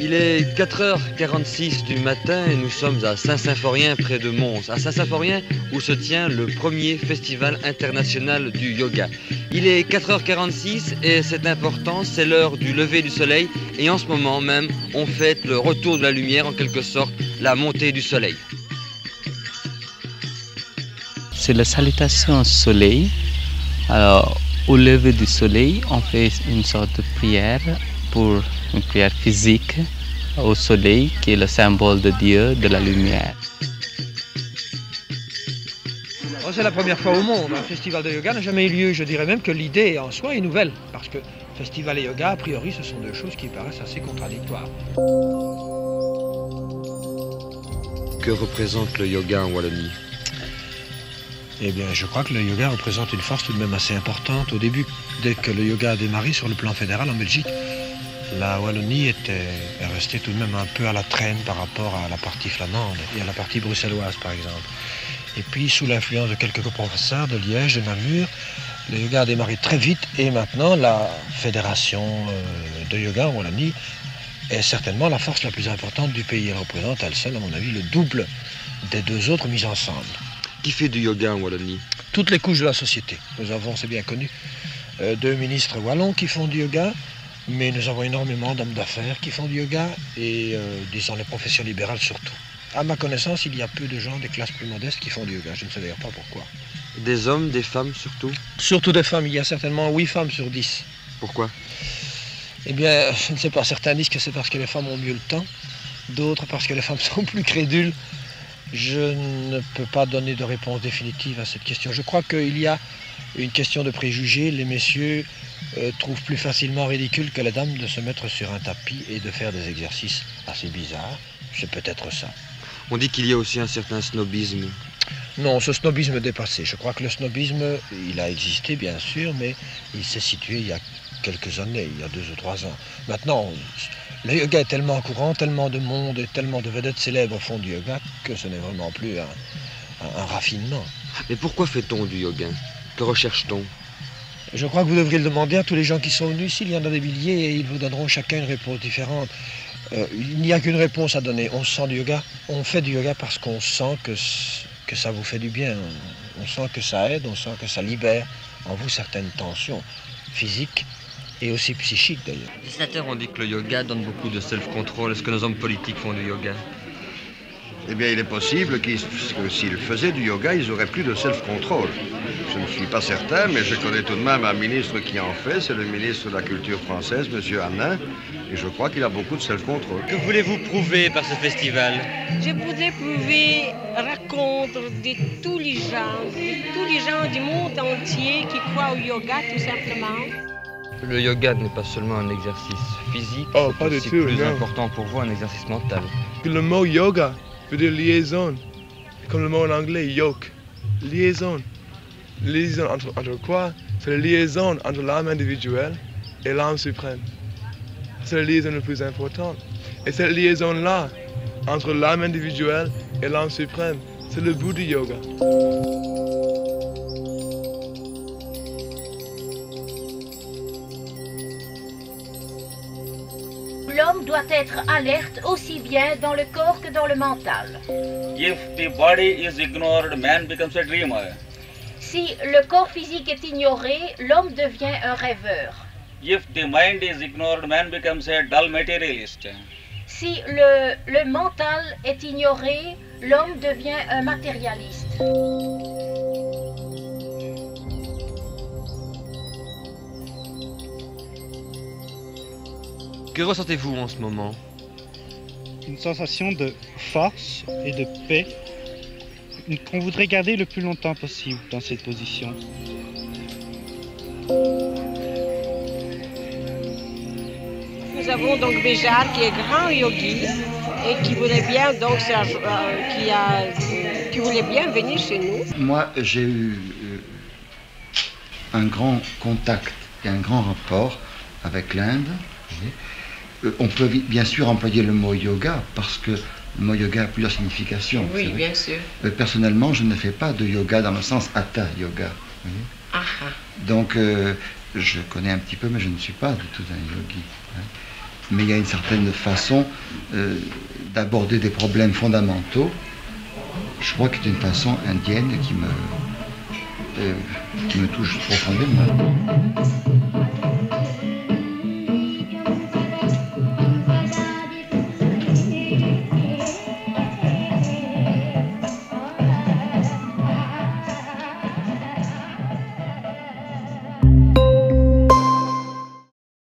Il est 4h46 du matin et nous sommes à Saint-Symphorien près de Mons. À Saint-Symphorien où se tient le premier festival international du yoga. Il est 4h46 et c'est important, c'est l'heure du lever du soleil et en ce moment même on fête le retour de la lumière, en quelque sorte la montée du soleil. C'est la salutation au soleil. Alors, au lever du soleil, on fait une sorte de prière pour une prière physique au soleil, qui est le symbole de Dieu, de la lumière. C'est la première fois au monde. Un festival de yoga n'a jamais eu lieu. Je dirais même que l'idée en soi est nouvelle. Parce que festival et yoga, a priori, ce sont deux choses qui paraissent assez contradictoires. Que représente le yoga en Wallonie ? Eh bien, je crois que le yoga représente une force tout de même assez importante. Au début, dès que le yoga a démarré sur le plan fédéral en Belgique, la Wallonie était restée tout de même un peu à la traîne par rapport à la partie flamande et à la partie bruxelloise, par exemple. Et puis, sous l'influence de quelques professeurs de Liège, de Namur, le yoga a démarré très vite et maintenant, la fédération de yoga en Wallonie est certainement la force la plus importante du pays. Elle représente, elle seule, à mon avis, le double des deux autres mises ensemble. Qui fait du yoga en Wallonie ? Toutes les couches de la société. Nous avons, c'est bien connu, deux ministres wallons qui font du yoga, mais nous avons énormément d'hommes d'affaires qui font du yoga et, disons, les professions libérales surtout. À ma connaissance, il y a peu de gens des classes plus modestes qui font du yoga. Je ne sais d'ailleurs pas pourquoi. Des hommes, des femmes surtout ? Surtout des femmes. Il y a certainement 8 femmes sur 10. Pourquoi ? Eh bien, je ne sais pas. Certains disent que c'est parce que les femmes ont mieux le temps. D'autres parce que les femmes sont plus crédules. Je ne peux pas donner de réponse définitive à cette question. Je crois qu'il y a une question de préjugés. Les messieurs trouvent plus facilement ridicule que les dames de se mettre sur un tapis et de faire des exercices assez bizarres. C'est peut-être ça. On dit qu'il y a aussi un certain snobisme. Non, ce snobisme est dépassé. Je crois que le snobisme, il a existé bien sûr, mais il s'est situé il y a quelques années, il y a 2 ou 3 ans. Maintenant, le yoga est tellement courant, tellement de monde et tellement de vedettes célèbres font du yoga que ce n'est vraiment plus un raffinement. Mais pourquoi fait-on du yoga ? Que recherche-t-on ? Je crois que vous devriez le demander à tous les gens qui sont venus ici. Il y en a des milliers et ils vous donneront chacun une réponse différente. Il n'y a qu'une réponse à donner. On sent du yoga. On fait du yoga parce qu'on sent que ça vous fait du bien. On sent que ça aide, on sent que ça libère en vous certaines tensions physiques et aussi psychiques d'ailleurs. Les dessinateurs ont dit que le yoga donne beaucoup de self-control. Est-ce que nos hommes politiques font du yoga ? Eh bien, il est possible que s'ils faisaient du yoga, ils auraient plus de self-control. Je ne suis pas certain, mais je connais tout de même un ministre qui en fait, c'est le ministre de la Culture française, M. Hanin, et je crois qu'il a beaucoup de self-control. Que voulez-vous prouver par ce festival ? Je voudrais prouver, rencontre de tous les gens du monde entier qui croient au yoga, tout simplement. Le yoga n'est pas seulement un exercice physique, pas c'est du aussi tout, plus non. important pour vous, un exercice mental. Le mot yoga veut dire liaison, comme le mot en anglais yoke. Liaison. Liaison entre quoi? C'est la liaison entre l'âme individuelle et l'âme suprême. C'est la liaison la plus importante. Et cette liaison-là, entre l'âme individuelle et l'âme suprême, c'est le but du yoga. L'homme doit être alerte aussi bien dans le corps que dans le mental. If the body is ignored, man becomes a dreamer. Si le corps physique est ignoré, l'homme devient un rêveur. If the mind is ignored, man becomes a dull materialist. Si le mental est ignoré, l'homme devient un matérialiste. Que ressentez-vous en ce moment ? Une sensation de force et de paix qu'on voudrait garder le plus longtemps possible dans cette position. Nous avons donc Béjar qui est grand yogi et qui voulait bien donc qui voulait bien venir chez nous. Moi, j'ai eu un grand contact et un grand rapport avec l'Inde. On peut bien sûr employer le mot yoga parce que le mot yoga a plusieurs significations. Oui, bien sûr. Personnellement, je ne fais pas de yoga dans le sens hatha yoga. Donc, je connais un petit peu, mais je ne suis pas du tout un yogi. mais il y a une certaine façon d'aborder des problèmes fondamentaux. Je crois que c'est une façon indienne qui me touche profondément.